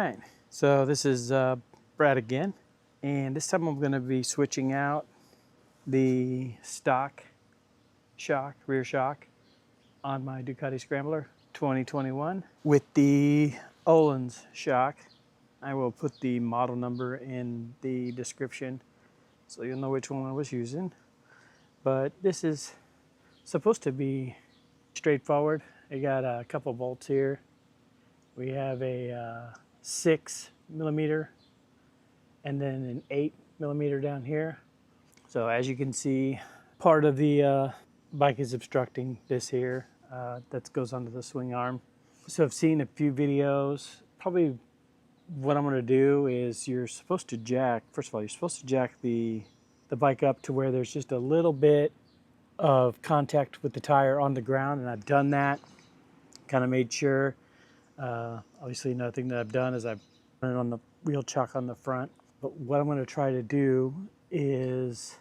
right, so this is Brad again, and this time I'm going to be switching out the stock shock, rear shock on my Ducati Scrambler 2021 with the Ohlins shock. I will put the model number in the description so you'll know which one I was using. But this is supposed to be straightforward. I got a couple bolts here. We have a 6mm and then an 8mm down here. So as you can see, part of the bike is obstructing this here that goes onto the swing arm. So I've seen a few videos. Probably what I'm going to do is you're supposed to jack, first of all, you're supposed to jack the bike up to where there's just a little bit of contact with the tire on the ground, and I've done that. Kind of made sure. Obviously another thing that I've done is I've put it on the wheel chuck on the front. But what I'm going to try to do is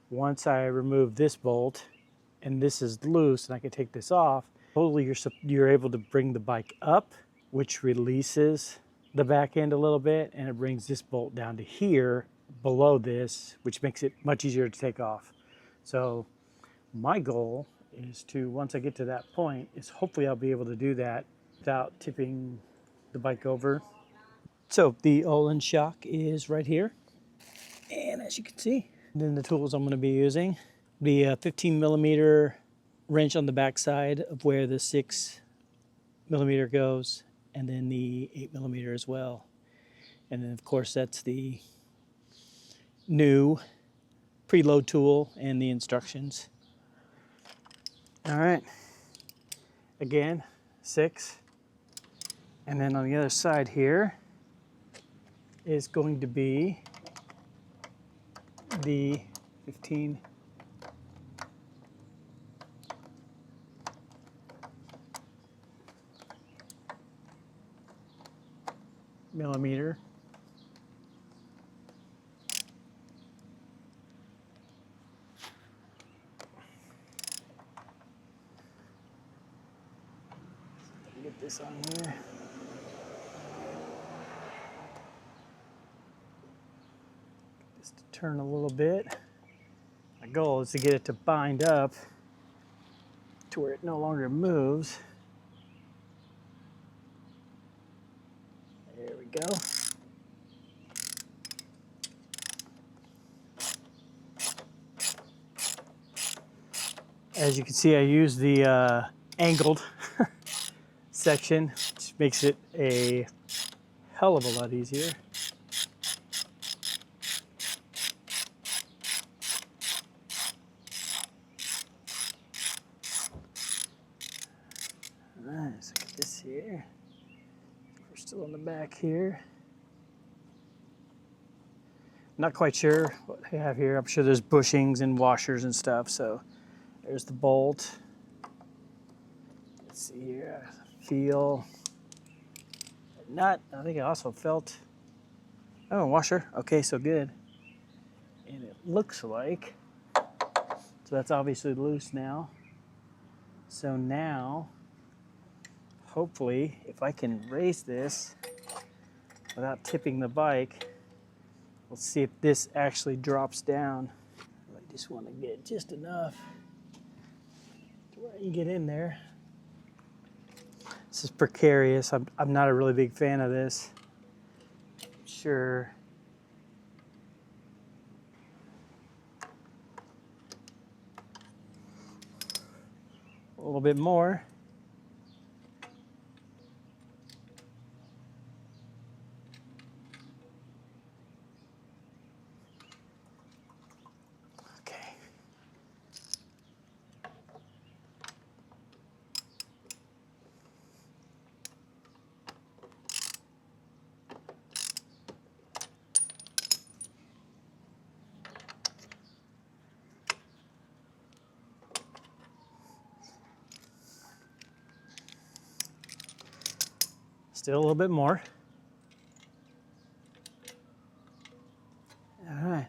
once I remove this bolt and this is loose and I can take this off, totally you're able to bring the bike up, which releases the back end a little bit, and it brings this bolt down to here below this, which makes it much easier to take off. So my goal is to, once I get to that point, is hopefully I'll be able to do that without tipping the bike over. So the Ohlins shock is right here. And as you can see, then the tools I'm going to be using, the 15mm wrench on the back side of where the 6mm goes, and then the 8mm as well. And then of course that's the new preload tool and the instructions. All right, again, 6. And then on the other side here is going to be the 15mm. Get this on here. Get this to turn a little bit. My goal is to get it to bind up to where it no longer moves. There we go. As you can see, I use the angled section, which makes it a hell of a lot easier. Nice, look at this here. We're still on the back here. Not quite sure what I have here. I'm sure there's bushings and washers and stuff. So there's the bolt. Let's see here. Feel. Nut. I think I also felt. Oh, washer. Okay, so good. And it looks like. So that's obviously loose now. So now, hopefully, if I can raise this without tipping the bike, we'll see if this actually drops down. I just want to get just enough to where I can get in there. This is precarious. I'm not a really big fan of this. Sure. A little bit more. Still a little bit more. All right.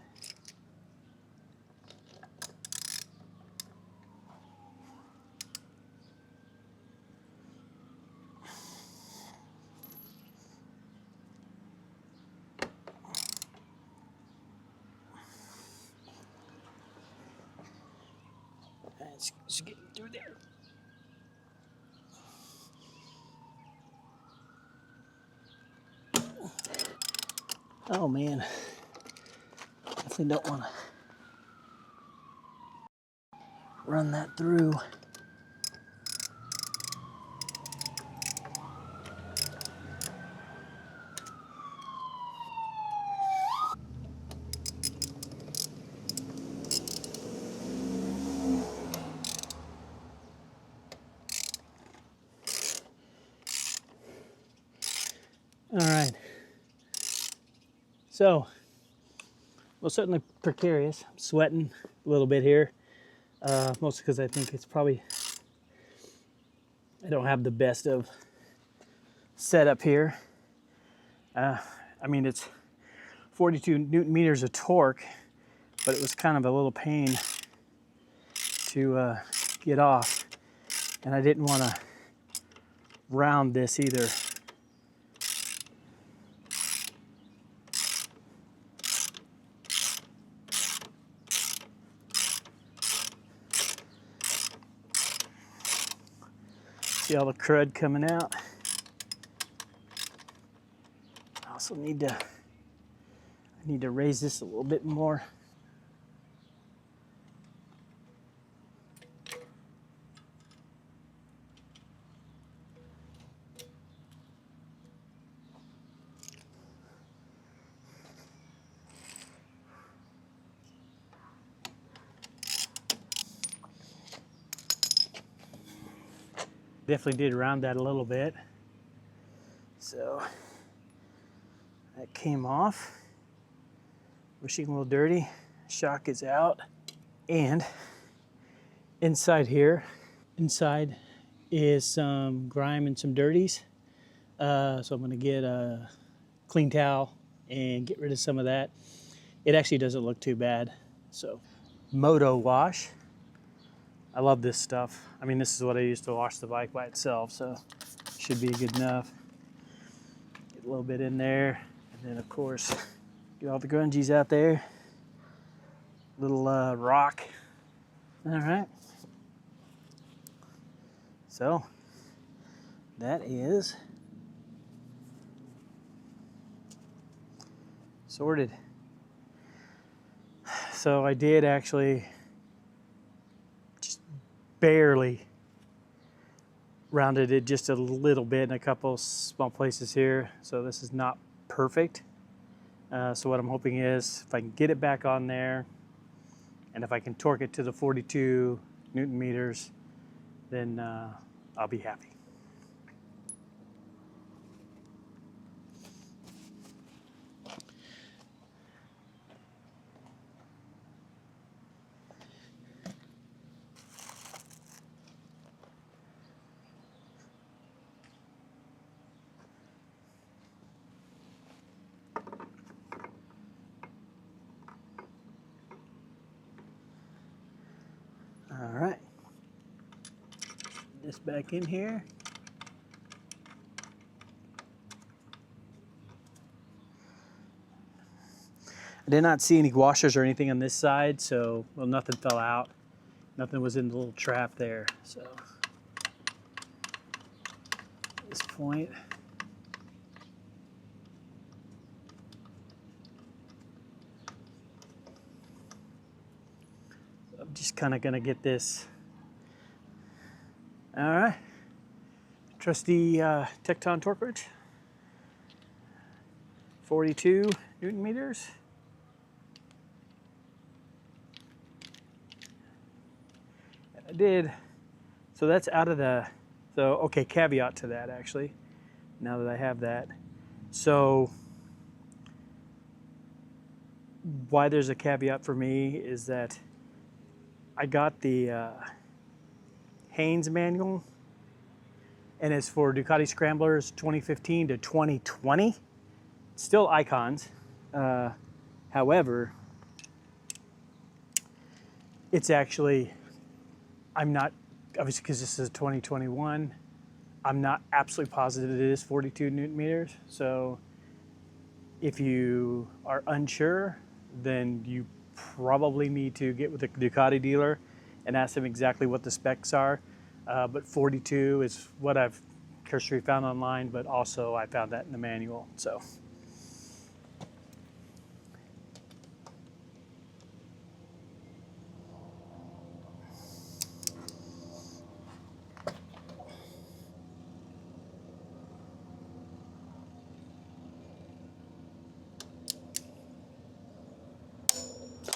Let's get through there. Oh man, definitely don't want to run that through. All right, so, well, certainly precarious. I'm sweating a little bit here, mostly because I think it's probably, I don't have the best of setup here. I mean, it's 42 Newton meters of torque, but it was kind of a little pain to get off, and I didn't want to round this either. See all the crud coming out. I also need to raise this a little bit more. Definitely did round that a little bit. So that came off. Wishing a little dirty. Shock is out. And inside here, inside is some grime and some dirties. So I'm gonna get a clean towel and get rid of some of that. It actually doesn't look too bad. So Moto wash. I love this stuff. I mean, this is what I used to wash the bike by itself, so should be good enough. Get a little bit in there, and then of course, get all the grungies out there. Little rock. All right. So that is sorted. So I did actually just barely rounded it just a little bit in a couple small places here. So this is not perfect. So what I'm hoping is if I can get it back on there, and if I can torque it to the 42 Newton meters, then I'll be happy. All right, this back in here. I did not see any washers or anything on this side, so, well, nothing fell out. Nothing was in the little trap there, so. At this point, I'm just kind of gonna get this. All right, trusty Tecton torque wrench, 42 Newton meters. I did, so that's out of the, so okay, caveat to that actually, now that I have that. So why there's a caveat for me is that I got the Haynes manual, and it's for Ducati Scramblers 2015 to 2020. Still icons. However, it's actually, I'm not, obviously because this is 2021, I'm not absolutely positive it is 42 Newton meters. So if you are unsure, then you probably need to get with a Ducati dealer and asked him exactly what the specs are. But 42 is what I've cursory found online, but also I found that in the manual. So.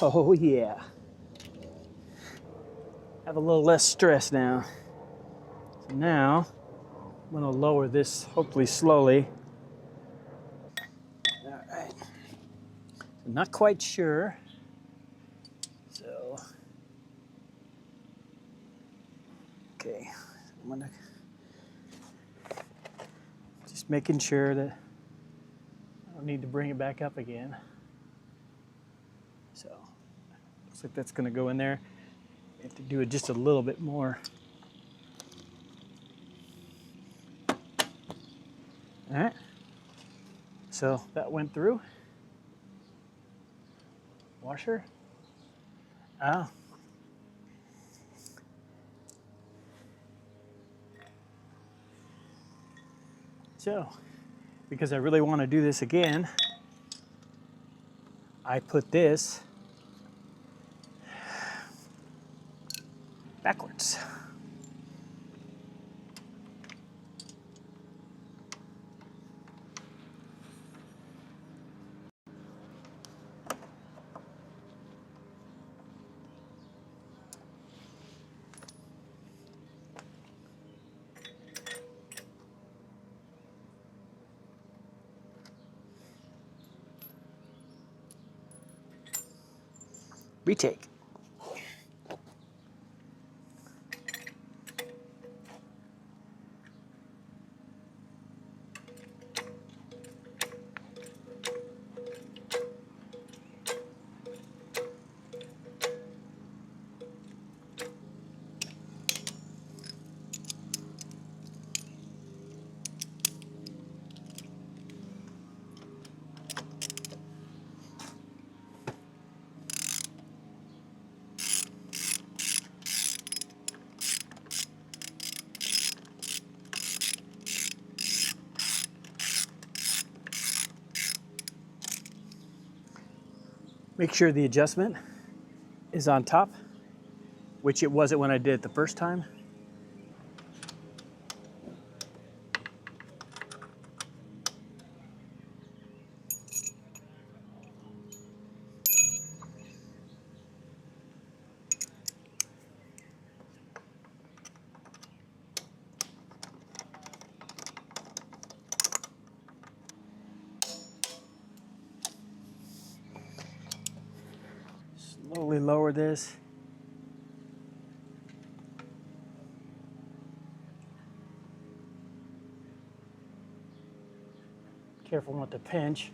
Oh yeah. Have a little less stress now. So now I'm going to lower this hopefully slowly. All right. I'm not quite sure. So, okay. I'm going to just making sure that I don't need to bring it back up again. So, looks like that's going to go in there. I have to do it just a little bit more. All right. So that went through. Washer. Ah. So, because I really want to do this again, I put this backwards. Retake. Make sure the adjustment is on top, which it wasn't when I did it the first time. Slowly lower this. Careful not to pinch.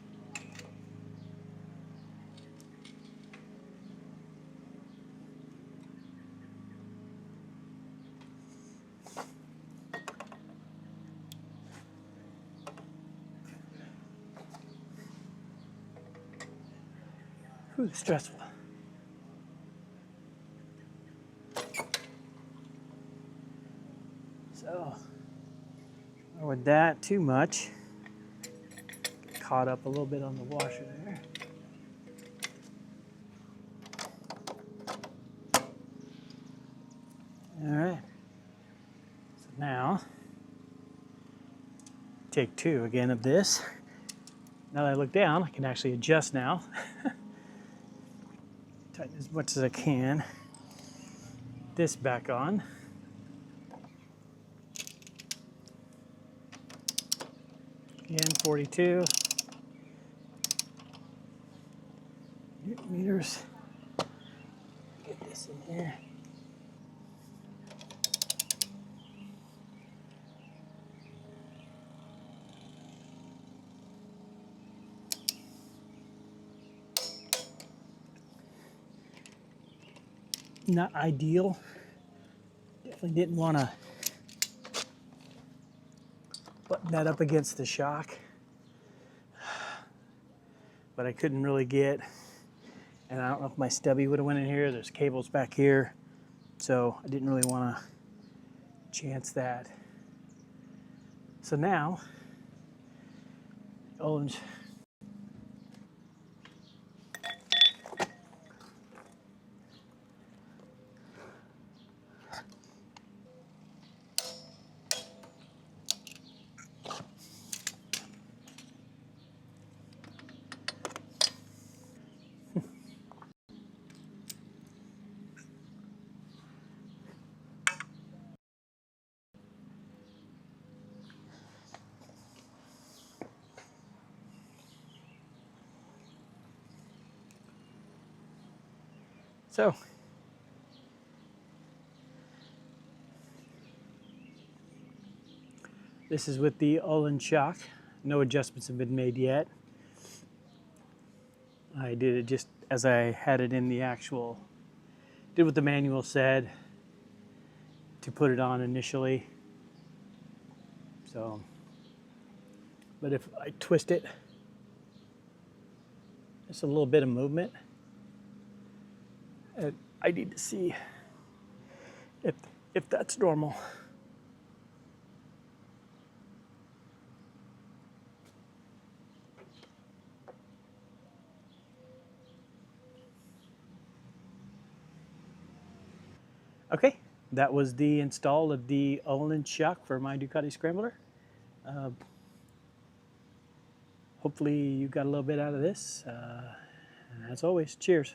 Whew, stressful. So, with that too much, get caught up a little bit on the washer there. All right. So now, take two again of this. Now that I look down, I can actually adjust now. Tighten as much as I can. This back on. Again, 42 Newton meters. Get this in here. Not ideal. Definitely didn't want to button that up against the shock, but I couldn't really get, and I don't know if my stubby would have went in here. There's cables back here. So I didn't really want to chance that. So now, Ohlins. So this is with the Ohlins shock. No adjustments have been made yet. I did it just as I had it in the actual, did what the manual said to put it on initially. So, but if I twist it, just a little bit of movement. I need to see if that's normal. Okay, that was the install of the Ohlins shock for my Ducati Scrambler. Hopefully you got a little bit out of this. And as always, cheers.